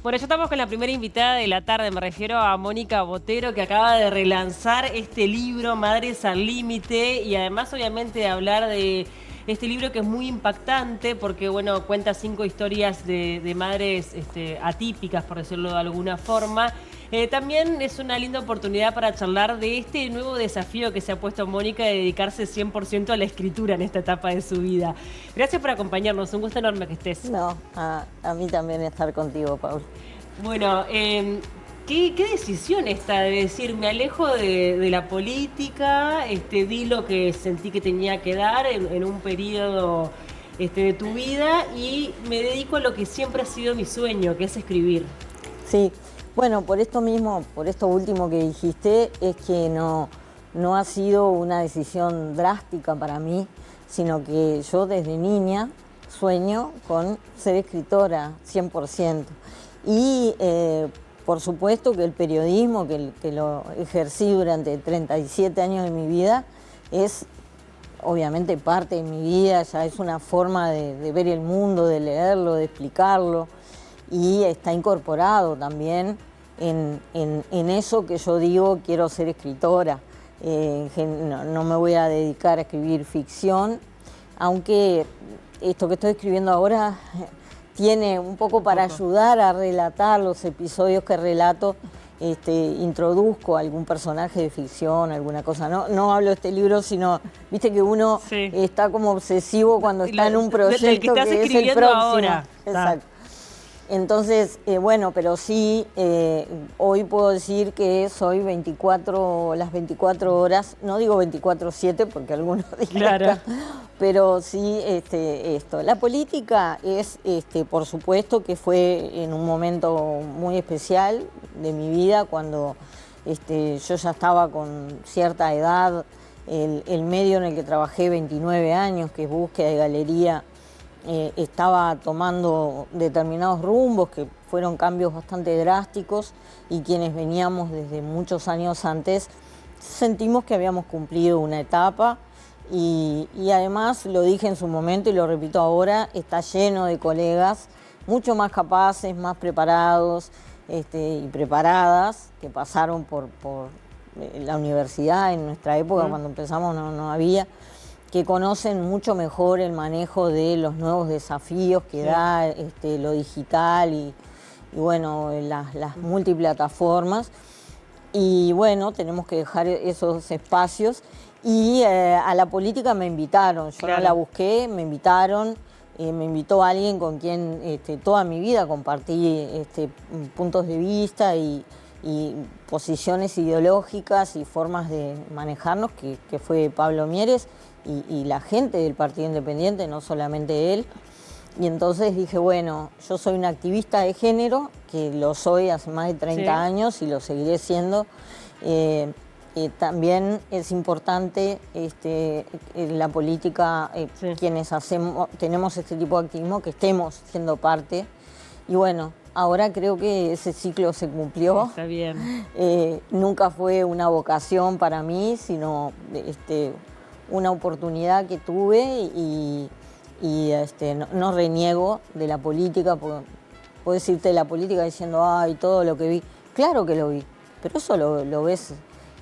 Bueno, ya estamos con la primera invitada de la tarde, me refiero a Mónica Botero, que acaba de relanzar este libro, Madres al Límite, y además obviamente de hablar de este libro que es muy impactante porque, bueno, cuenta 5 historias de madres atípicas, por decirlo de alguna forma. También es una linda oportunidad para charlar de este nuevo desafío que se ha puesto Mónica de dedicarse 100% a la escritura en esta etapa de su vida. Gracias por acompañarnos, un gusto enorme que estés. No, a mí también estar contigo, Paul. Bueno, ¿qué decisión esta de decir me alejo de la política, di lo que sentí que tenía que dar en un periodo de tu vida y me dedico a lo que siempre ha sido mi sueño, que es escribir? Sí, bueno, por esto mismo, por esto último que dijiste, es que no ha sido una decisión drástica para mí, sino que yo desde niña sueño con ser escritora 100%. Y por supuesto que el periodismo, que lo ejercí durante 37 años de mi vida, es obviamente parte de mi vida, ya es una forma de ver el mundo, de leerlo, de explicarlo, y está incorporado también en eso que yo digo, quiero ser escritora. No me voy a dedicar a escribir ficción, aunque esto que estoy escribiendo ahora tiene un poco para ayudar a relatar los episodios que relato. Introduzco algún personaje de ficción, alguna cosa. No hablo de este libro, sino, viste que uno está como obsesivo cuando está en un proyecto que es el próximo. Ahora. Exacto. Entonces, bueno, pero sí, hoy puedo decir que soy las 24 horas, no digo 24/7 porque algunos dirán, claro, pero sí esto. La política es, por supuesto, que fue en un momento muy especial de mi vida, cuando yo ya estaba con cierta edad, el medio en el que trabajé 29 años, que es búsqueda de galería, estaba tomando determinados rumbos que fueron cambios bastante drásticos, y quienes veníamos desde muchos años antes sentimos que habíamos cumplido una etapa y además, lo dije en su momento y lo repito ahora, está lleno de colegas mucho más capaces, más preparados y preparadas, que pasaron por la universidad. En nuestra época, cuando empezamos, no había, que conocen mucho mejor el manejo de los nuevos desafíos que da lo digital y bueno, las multiplataformas. Y bueno, tenemos que dejar esos espacios. Y a la política me invitaron, yo no la busqué, me invitaron. Me invitó alguien con quien toda mi vida compartí puntos de vista y posiciones ideológicas y formas de manejarnos, que fue Pablo Mieres y la gente del Partido Independiente, no solamente él. Y entonces dije, bueno, yo soy una activista de género, que lo soy hace más de 30 años y lo seguiré siendo. También es importante en la política, quienes tenemos este tipo de activismo, que estemos siendo parte. Y bueno, ahora creo que ese ciclo se cumplió. Está bien. Nunca fue una vocación para mí, sino una oportunidad que tuve y no reniego de la política. Puedo decirte de la política diciendo, ay, todo lo que vi. Claro que lo vi, pero eso lo ves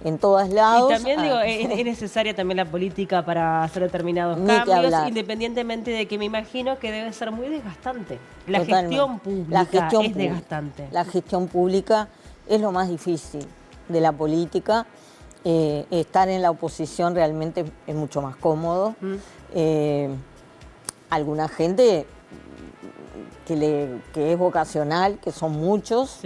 en todos lados. Y también digo, es necesaria también la política para hacer determinados cambios, independientemente de que me imagino que debe ser muy desgastante. La gestión pública es desgastante. La gestión pública es lo más difícil de la política. Estar en la oposición realmente es mucho más cómodo. Alguna gente que es vocacional, que son muchos,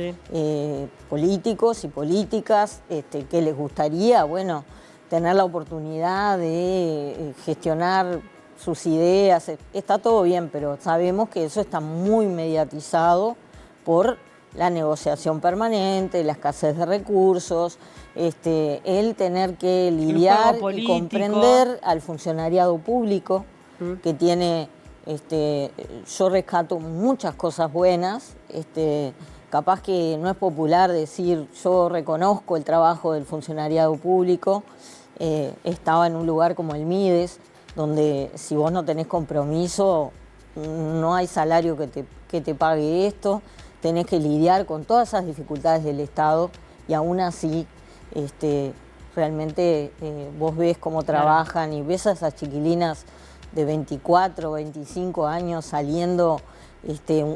políticos y políticas, que les gustaría, bueno, tener la oportunidad de gestionar sus ideas. Está todo bien, pero sabemos que eso está muy mediatizado por la negociación permanente, la escasez de recursos, el tener que lidiar y comprender al funcionariado público, que tiene... yo rescato muchas cosas buenas. Capaz que no es popular decir, yo reconozco el trabajo del funcionariado público. Estaba en un lugar como el Mides, donde si vos no tenés compromiso, no hay salario que te pague esto. tenés que lidiar con todas esas dificultades del Estado y aún así realmente vos ves cómo trabajan y ves a esas chiquilinas de 24, 25 años saliendo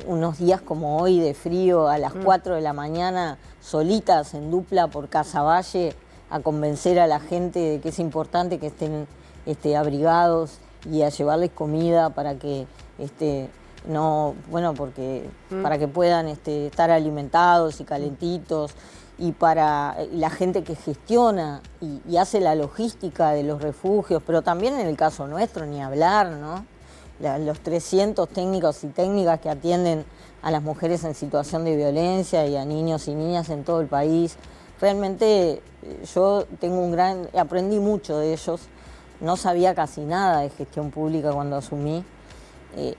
unos días como hoy de frío a las 4 de la mañana solitas en dupla por Casaballe a convencer a la gente de que es importante que estén abrigados y a llevarles comida para que para que puedan estar alimentados y calentitos, y para la gente que gestiona y hace la logística de los refugios, pero también en el caso nuestro, ni hablar, ¿no? Los 300 técnicos y técnicas que atienden a las mujeres en situación de violencia y a niños y niñas en todo el país. Realmente yo aprendí mucho de ellos, no sabía casi nada de gestión pública cuando asumí.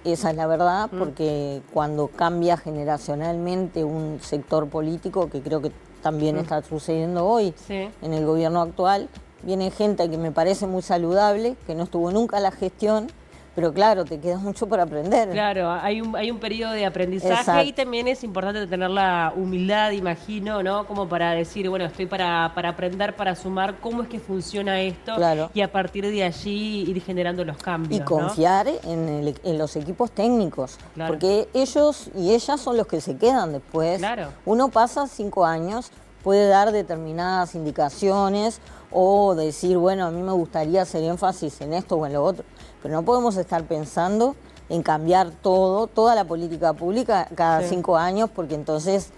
Esa es la verdad, porque cuando cambia generacionalmente un sector político, que creo que también está sucediendo hoy en el gobierno actual, viene gente que me parece muy saludable, que no estuvo nunca en la gestión, pero claro, te queda mucho por aprender. Claro, hay un periodo de aprendizaje. Exacto. Y también es importante tener la humildad, imagino, ¿no? Como para decir, bueno, estoy para aprender, para sumar cómo es que funciona esto, claro, y a partir de allí ir generando los cambios. Y confiar, ¿no?, en los equipos técnicos, claro, porque ellos y ellas son los que se quedan después. Claro. Uno pasa 5 años, puede dar determinadas indicaciones o decir, bueno, a mí me gustaría hacer énfasis en esto o en lo otro, pero no podemos estar pensando en cambiar toda la política pública cada 5 años, porque entonces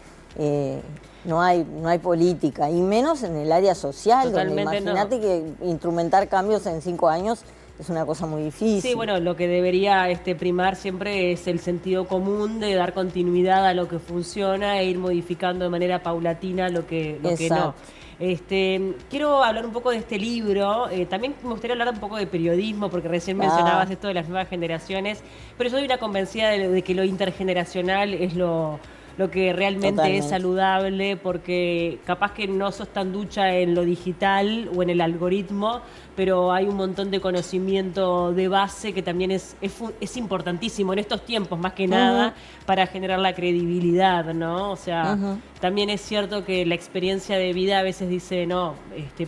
no hay política, y menos en el área social. Totalmente. Donde imagínate que instrumentar cambios en 5 años es una cosa muy difícil. Sí, bueno, lo que debería primar siempre es el sentido común de dar continuidad a lo que funciona e ir modificando de manera paulatina lo que no. Quiero hablar un poco de este libro. También me gustaría hablar un poco de periodismo, porque recién mencionabas esto de las nuevas generaciones, pero yo soy una convencida de que lo intergeneracional es lo que realmente Totalmente. Es saludable, porque capaz que no sos tan ducha en lo digital o en el algoritmo, pero hay un montón de conocimiento de base que también es importantísimo en estos tiempos, más que nada, para generar la credibilidad, ¿no? O sea, también es cierto que la experiencia de vida a veces dice, no,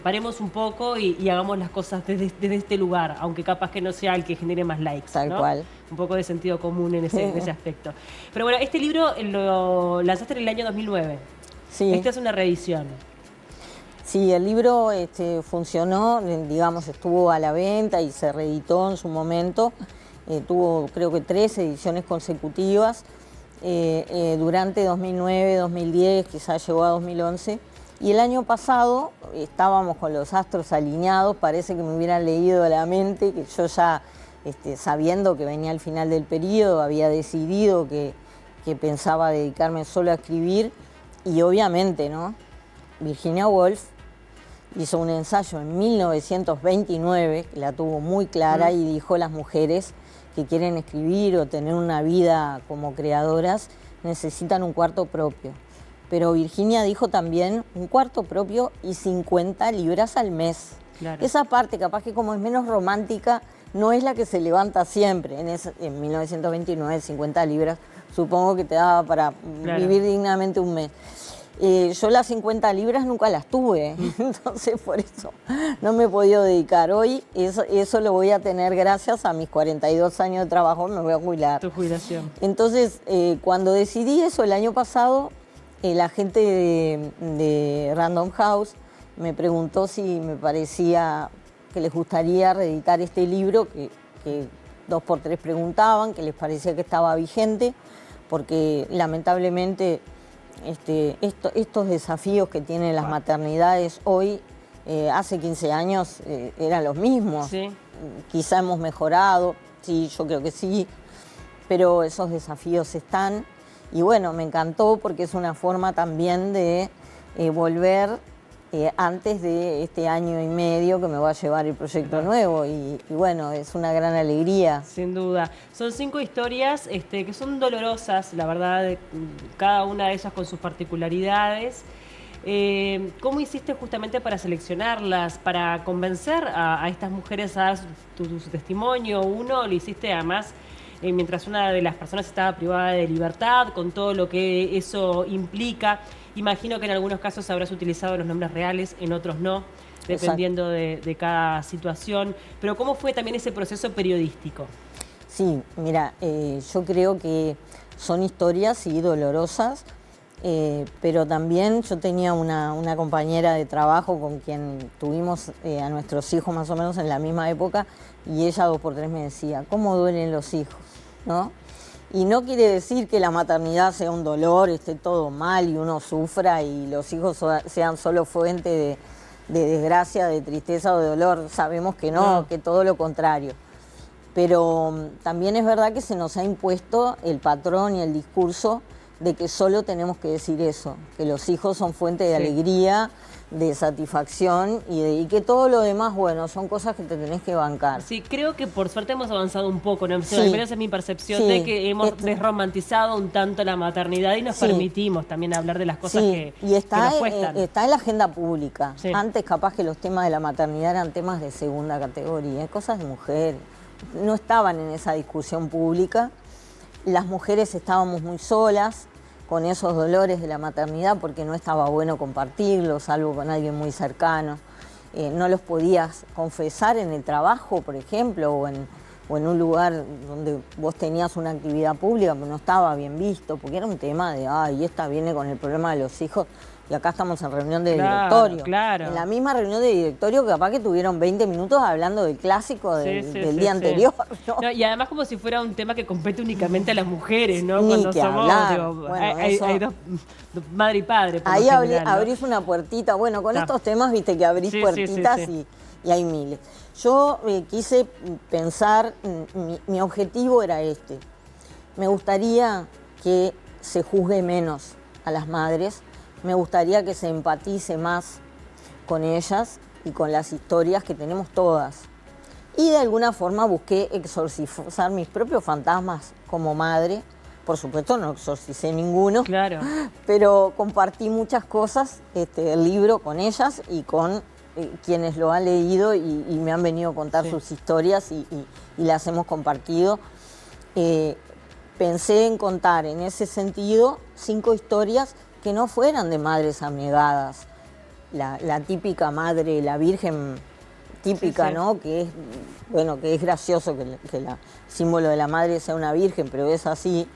paremos un poco y hagamos las cosas desde este lugar, aunque capaz que no sea el que genere más likes, Tal ¿no? cual. Un poco de sentido común en ese aspecto. Pero bueno, este libro lo lanzaste en el año 2009. Sí. Esta es una reedición. Sí, el libro funcionó, digamos, estuvo a la venta y se reeditó en su momento. Tuvo, creo que, 3 ediciones consecutivas durante 2009, 2010, quizás llegó a 2011. Y el año pasado estábamos con los astros alineados, parece que me hubieran leído la mente, que yo ya, sabiendo que venía al final del periodo, había decidido que pensaba dedicarme solo a escribir. Y obviamente, ¿no?, Virginia Woolf hizo un ensayo en 1929, que la tuvo muy clara, y dijo: las mujeres que quieren escribir o tener una vida como creadoras necesitan un cuarto propio. Pero Virginia dijo también un cuarto propio y 50 libras al mes. Claro. Esa parte, capaz que como es menos romántica, no es la que se levanta siempre. En 1929, 50 libras, supongo que te daba para vivir dignamente un mes. Yo las 50 libras nunca las tuve, entonces por eso no me he podido dedicar. Hoy eso lo voy a tener gracias a mis 42 años de trabajo, me voy a jubilar. Tu jubilación. Entonces, cuando decidí eso el año pasado, la gente de Random House me preguntó si me parecía que les gustaría reeditar este libro, que 2 por 3 preguntaban, que les parecía que estaba vigente, porque lamentablemente estos desafíos que tienen las maternidades hoy, hace 15 años eran los mismos. Sí. Quizá hemos mejorado, sí, yo creo que sí, pero esos desafíos están. Y bueno, me encantó porque es una forma también de volver antes de este año y medio que me va a llevar el proyecto nuevo, y bueno, es una gran alegría. Sin duda. Son 5 historias que son dolorosas, la verdad, cada una de ellas con sus particularidades. ¿Cómo hiciste justamente para seleccionarlas, para convencer a estas mujeres a dar su testimonio? Uno lo hiciste además mientras una de las personas estaba privada de libertad, con todo lo que eso implica. Imagino que en algunos casos habrás utilizado los nombres reales, en otros no, dependiendo de cada situación. Pero ¿cómo fue también ese proceso periodístico? Sí, mira, yo creo que son historias, sí, dolorosas, pero también yo tenía una compañera de trabajo con quien tuvimos a nuestros hijos más o menos en la misma época, y ella 2 por 3 me decía, ¿cómo duelen los hijos? ¿No? Y no quiere decir que la maternidad sea un dolor, esté todo mal y uno sufra y los hijos sean solo fuente de desgracia, de tristeza o de dolor. Sabemos que no, que todo lo contrario. Pero también es verdad que se nos ha impuesto el patrón y el discurso de que solo tenemos que decir eso, que los hijos son fuente de alegría, de satisfacción y que todo lo demás, bueno, son cosas que te tenés que bancar. Sí, creo que por suerte hemos avanzado un poco, ¿no? Sí. Al menos es mi percepción de que hemos desromantizado un tanto la maternidad y nos permitimos también hablar de las cosas que nos cuestan. Está en la agenda pública. Sí. Antes capaz que los temas de la maternidad eran temas de segunda categoría, cosas de mujeres. No estaban en esa discusión pública. Las mujeres estábamos muy solas con esos dolores de la maternidad porque no estaba bueno compartirlos, salvo con alguien muy cercano. No los podías confesar en el trabajo, por ejemplo, o en un lugar donde vos tenías una actividad pública, pero no estaba bien visto, porque era un tema de, ay, esta viene con el problema de los hijos, y acá estamos en reunión de directorio. Claro. En la misma reunión de directorio, capaz que tuvieron 20 minutos hablando del clásico del día anterior. ¿No? No, y además como si fuera un tema que compete únicamente a las mujeres, ¿no? Ni Cuando que somos, hablar. Digo, bueno, hay dos, madre y padre. Ahí general, ¿no? abrís una puertita. Bueno, con estos temas, viste que abrís puertitas y hay miles. Yo quise pensar, mi objetivo era este. Me gustaría que se juzgue menos a las madres. Me gustaría que se empatice más con ellas y con las historias que tenemos todas. Y de alguna forma busqué exorcizar mis propios fantasmas como madre. Por supuesto no exorcicé ninguno, claro, pero compartí muchas cosas del libro con ellas y con quienes lo han leído y me han venido a contar sus historias y las hemos compartido. Pensé en contar en ese sentido 5 historias que no fueran de madres abnegadas. La típica madre, la virgen típica, ¿no? Que es, bueno, que es gracioso que el símbolo de la madre sea una virgen, pero es así.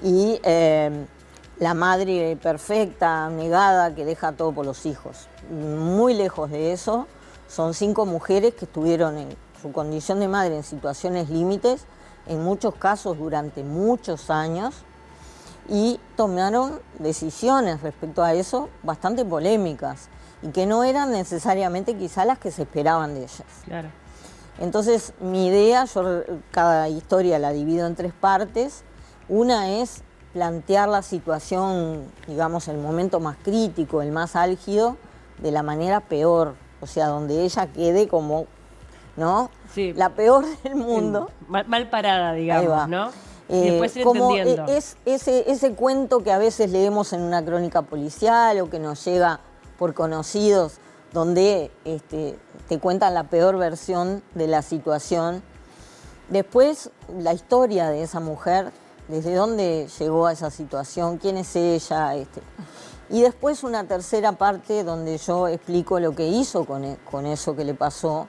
Y la madre perfecta, abnegada, que deja todo por los hijos. Muy lejos de eso, son 5 mujeres que estuvieron en su condición de madre en situaciones límites, en muchos casos durante muchos años, y tomaron decisiones respecto a eso bastante polémicas y que no eran necesariamente quizá las que se esperaban de ellas. Claro. Entonces mi idea, yo cada historia la divido en 3 partes. Una es plantear la situación, digamos, el momento más crítico, el más álgido, de la manera peor, o sea, donde ella quede como, ¿no? Sí. La peor del mundo. Mal parada, digamos, ¿no? Y después ir como entendiendo. Es ese cuento que a veces leemos en una crónica policial o que nos llega por conocidos, donde te cuentan la peor versión de la situación. Después, la historia de esa mujer, desde dónde llegó a esa situación, quién es ella. Y después una tercera parte donde yo explico lo que hizo con eso que le pasó.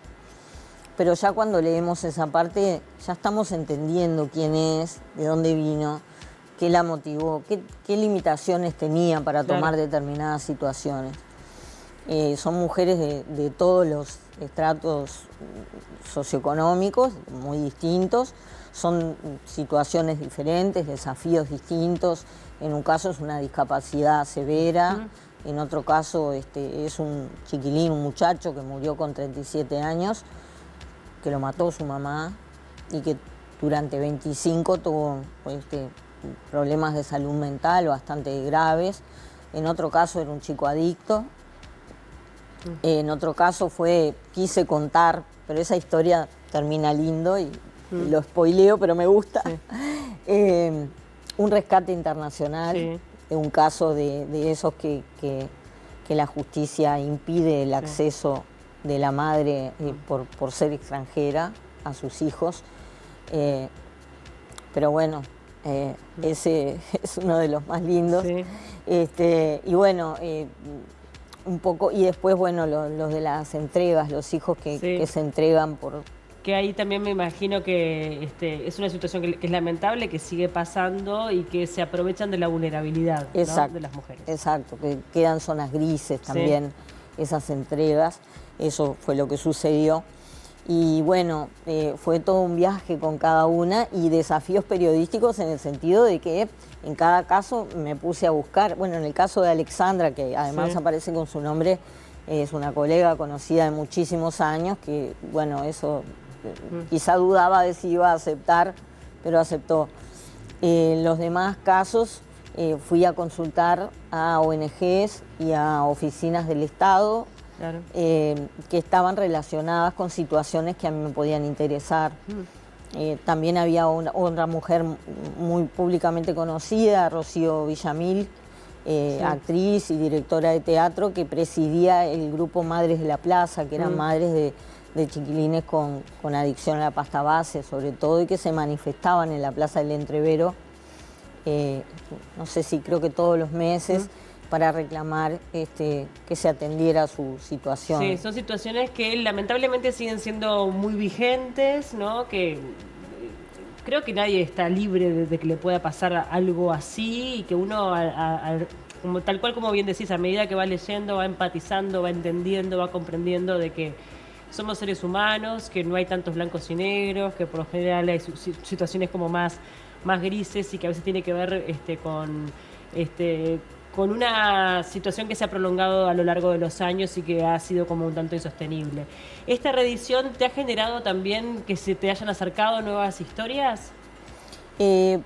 Pero ya cuando leemos esa parte, ya estamos entendiendo quién es, de dónde vino, qué la motivó, qué limitaciones tenía para tomar determinadas situaciones. Son mujeres de todos los estratos socioeconómicos, muy distintos, son situaciones diferentes, desafíos distintos. En un caso es una discapacidad severa, en otro caso es un chiquilín, un muchacho que murió con 37 años, que lo mató su mamá y que durante 25 tuvo problemas de salud mental bastante graves. En otro caso era un chico adicto. En otro caso quise contar, pero esa historia termina lindo y lo spoileo, pero me gusta. Sí. Un rescate internacional, un caso de esos que la justicia impide el acceso de la madre por ser extranjera a sus hijos. pero bueno, ese es uno de los más lindos. Sí. Y bueno, un poco, y después, bueno, los de las entregas, los hijos que se entregan por... Que ahí también me imagino que es una situación que es lamentable, que sigue pasando y que se aprovechan de la vulnerabilidad, ¿no?, de las mujeres. Exacto, que quedan zonas grises también, esas entregas. Eso fue lo que sucedió. Y bueno, fue todo un viaje con cada una y desafíos periodísticos en el sentido de que en cada caso me puse a buscar. Bueno, en el caso de Alexandra, que además aparece con su nombre, es una colega conocida de muchísimos años, que bueno, eso quizá dudaba de si iba a aceptar, pero aceptó. Los demás casos fui a consultar a ONGs y a oficinas del Estado, claro, que estaban relacionadas con situaciones que a mí me podían interesar. También había otra mujer muy públicamente conocida, Rocío Villamil, actriz y directora de teatro, que presidía el grupo Madres de la Plaza, que eran madres de chiquilines con adicción a la pasta base, sobre todo, y que se manifestaban en la Plaza del Entrevero, no sé si creo que todos los meses, para reclamar que se atendiera su situación. Sí, son situaciones que lamentablemente siguen siendo muy vigentes, ¿no? Que creo que nadie está libre de que le pueda pasar algo así y que uno, como, tal cual como bien decís, a medida que va leyendo, va empatizando, va entendiendo, va comprendiendo de que somos seres humanos, que no hay tantos blancos y negros, que por lo general hay situaciones como más grises y que a veces tiene que ver con una situación que se ha prolongado a lo largo de los años y que ha sido como un tanto insostenible. ¿Esta reedición te ha generado también que se te hayan acercado nuevas historias?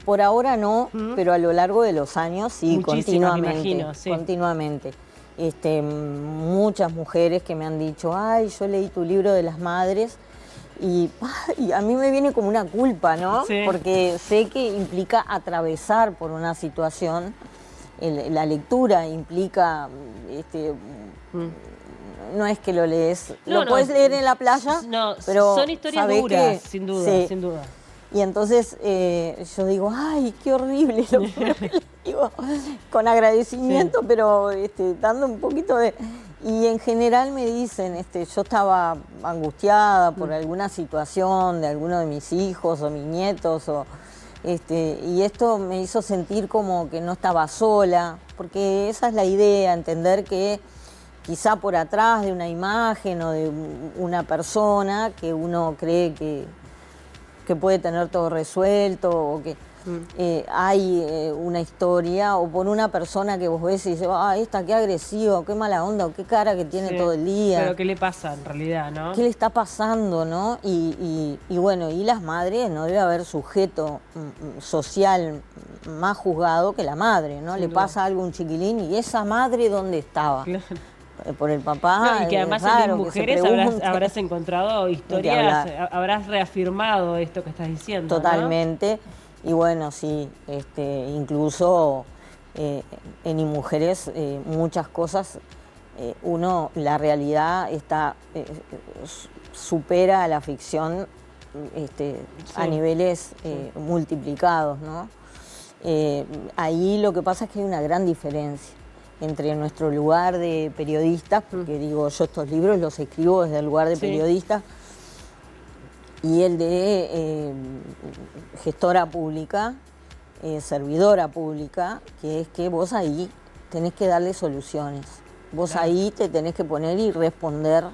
Por ahora no, pero a lo largo de los años sí, muchísimas, continuamente. Me imagino, sí. Continuamente. Muchas mujeres que me han dicho, ay, yo leí tu libro de las madres, y a mí me viene como una culpa, ¿no? Sí. Porque sé que implica atravesar por una situación. La lectura implica, no es que lo lees, lo puedes leer en la playa, pero son historias duras, sin duda, sin duda. Y entonces yo digo, ay, qué horrible lo que digo, con agradecimiento, pero dando un poquito de... Y en general me dicen, yo estaba angustiada por alguna situación de alguno de mis hijos o mis nietos, y esto me hizo sentir como que no estaba sola, porque esa es la idea, entender que quizá por atrás de una imagen o de una persona que uno cree que puede tener todo resuelto o que hay una historia, o por una persona que vos ves y dices, esta qué agresivo, qué mala onda, o qué cara que tiene todo el día. Pero qué le pasa en realidad, ¿no? ¿Qué le está pasando, no? Y bueno, y las madres, no debe haber sujeto social más juzgado que la madre, ¿no? Le pasa algo a un chiquilín y esa madre, ¿dónde estaba? Claro. Por el papá. No, y que además en mujeres habrás encontrado historias, habrás reafirmado esto que estás diciendo. Totalmente. ¿No? Y bueno, sí, incluso en mujeres muchas cosas, la realidad supera a la ficción a niveles multiplicados, ¿no? Ahí lo que pasa es que hay una gran diferencia entre nuestro lugar de periodistas, porque digo, yo estos libros los escribo desde el lugar de periodista, y el de gestora pública, servidora pública, que es que vos ahí tenés que darle soluciones. Vos ahí te tenés que poner y responder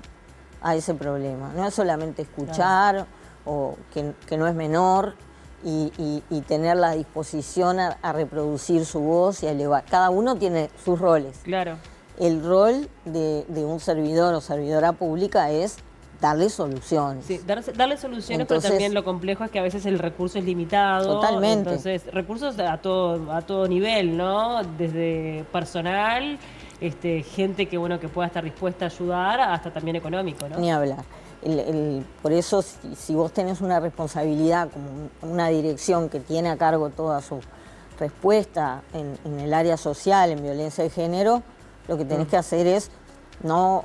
a ese problema. No es solamente escuchar, o que no es menor, y tener la disposición a reproducir su voz y a elevar. Cada uno tiene sus roles. Claro. El rol de un servidor o servidora pública es darle soluciones. Sí, darle soluciones. Entonces, pero también lo complejo es que a veces el recurso es limitado. Totalmente. Entonces, recursos a todo nivel, ¿no? Desde personal, gente que pueda estar dispuesta a ayudar, hasta también económico, ¿no? Ni hablar. Por eso, si vos tenés una responsabilidad como una dirección que tiene a cargo toda su respuesta en el área social, en violencia de género, lo que tenés que hacer es no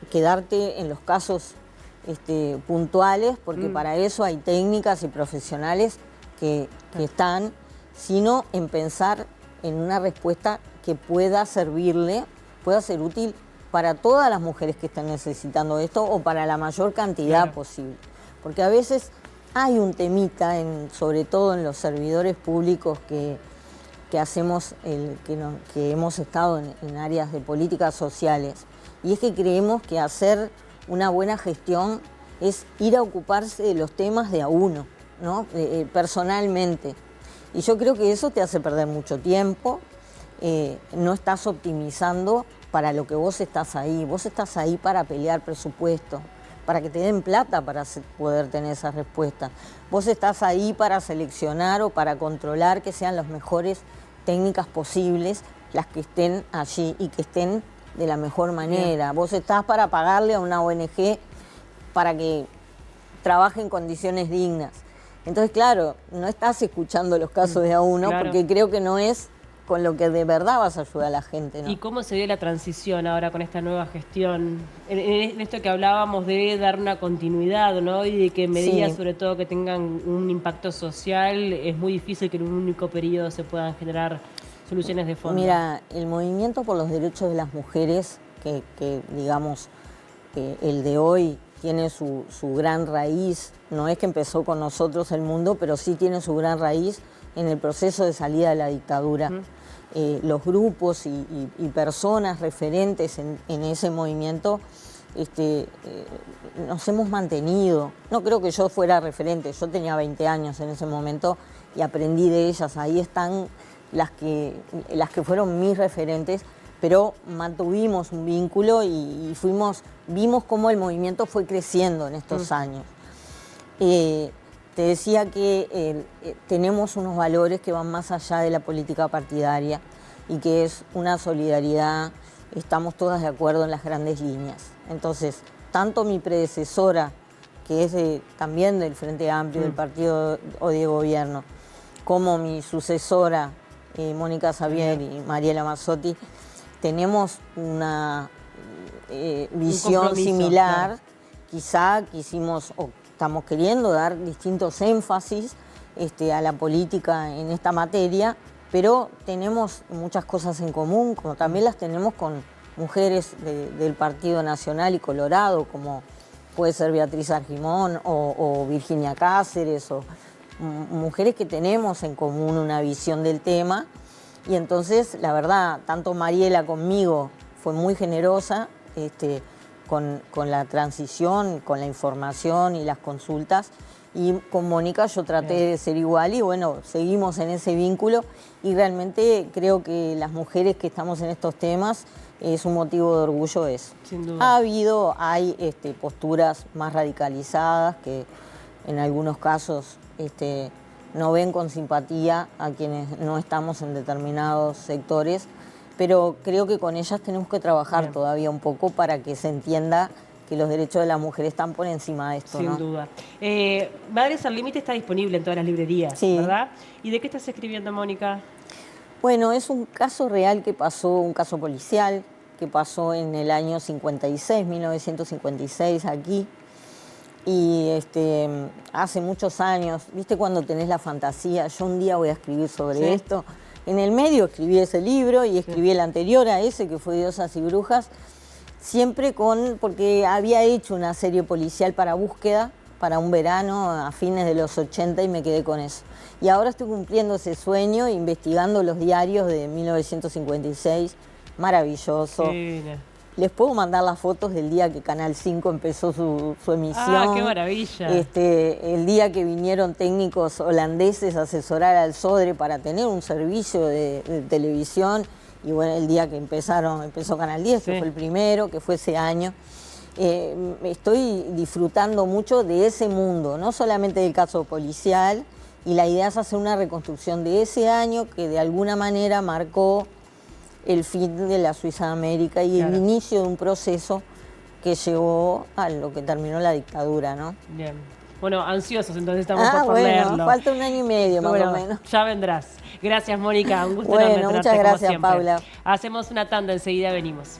quedarte en los casos puntuales, porque para eso hay técnicas y profesionales que están, sino en pensar en una respuesta que pueda servirle, pueda ser útil para todas las mujeres que están necesitando esto o para la mayor cantidad posible. Porque a veces hay un temita, sobre todo en los servidores públicos que hacemos, que hemos estado en áreas de políticas sociales, y es que creemos que hacer una buena gestión es ir a ocuparse de los temas de a uno, ¿no? Personalmente. Y yo creo que eso te hace perder mucho tiempo, no estás optimizando para lo que vos estás ahí para pelear presupuesto, para que te den plata para poder tener esa respuesta. Vos estás ahí para seleccionar o para controlar que sean las mejores técnicas posibles las que estén allí y que estén de la mejor manera. Bien. Vos estás para pagarle a una ONG para que trabaje en condiciones dignas. Entonces, claro, no estás escuchando los casos de a uno, porque creo que no es con lo que de verdad vas a ayudar a la gente, ¿no? ¿Y cómo se dio la transición ahora con esta nueva gestión? En esto que hablábamos de dar una continuidad, ¿no? Y de que medidas, sobre todo, que tengan un impacto social, es muy difícil que en un único periodo se puedan generar soluciones de fondo. Mira, el movimiento por los derechos de las mujeres, que digamos, el de hoy tiene su gran raíz, no es que empezó con nosotros el mundo, pero sí tiene su gran raíz en el proceso de salida de la dictadura. Los grupos y personas referentes en ese movimiento nos hemos mantenido. No creo que yo fuera referente, yo tenía 20 años en ese momento y aprendí de ellas. Ahí están las que fueron mis referentes, pero mantuvimos un vínculo y vimos cómo el movimiento fue creciendo en estos años. Te decía que tenemos unos valores que van más allá de la política partidaria y que es una solidaridad, estamos todas de acuerdo en las grandes líneas. Entonces, tanto mi predecesora, que es también del Frente Amplio, del partido de gobierno, como mi sucesora, Mónica Xavier y Mariela Mazzotti, tenemos una visión similar. Quizá quisimos estamos queriendo dar distintos énfasis a la política en esta materia, pero tenemos muchas cosas en común, como también las tenemos con mujeres del Partido Nacional y Colorado, como puede ser Beatriz Argimón o Virginia Cáceres, o mujeres que tenemos en común una visión del tema. Y entonces, la verdad, tanto Mariela conmigo fue muy generosa, con la transición, con la información y las consultas. Y con Mónica yo traté de ser igual y bueno, seguimos en ese vínculo y realmente creo que las mujeres que estamos en estos temas es un motivo de orgullo eso. Sin duda. Hay posturas más radicalizadas que en algunos casos no ven con simpatía a quienes no estamos en determinados sectores, pero creo que con ellas tenemos que trabajar todavía un poco para que se entienda que los derechos de las mujeres están por encima de esto. Sin duda. Madres al Límite está disponible en todas las librerías, ¿verdad? ¿Y de qué estás escribiendo, Mónica? Bueno, es un caso real que pasó, un caso policial, que pasó en el año 56, 1956, aquí. Y hace muchos años, ¿viste cuando tenés la fantasía? Yo un día voy a escribir sobre esto. En el medio escribí ese libro y escribí el anterior a ese, que fue Diosas y Brujas, siempre porque había hecho una serie policial para Búsqueda, para un verano a fines de los 80 y me quedé con eso. Y ahora estoy cumpliendo ese sueño, investigando los diarios de 1956, maravilloso. Les puedo mandar las fotos del día que Canal 5 empezó su emisión. ¡Ah, qué maravilla! El día que vinieron técnicos holandeses a asesorar al Sodre para tener un servicio de televisión. Y bueno, el día que empezó Canal 10, que fue el primero, que fue ese año. Estoy disfrutando mucho de ese mundo, no solamente del caso policial. Y la idea es hacer una reconstrucción de ese año que de alguna manera marcó el fin de la Suiza de América y el inicio de un proceso que llevó a lo que terminó la dictadura, ¿no? Bien. Bueno, ansiosos entonces estamos por leerlo. Falta un año y medio más o menos. Ya vendrás. Gracias, Mónica. Un gusto enorme tenerte, muchas gracias, Paula. Hacemos una tanda, enseguida venimos.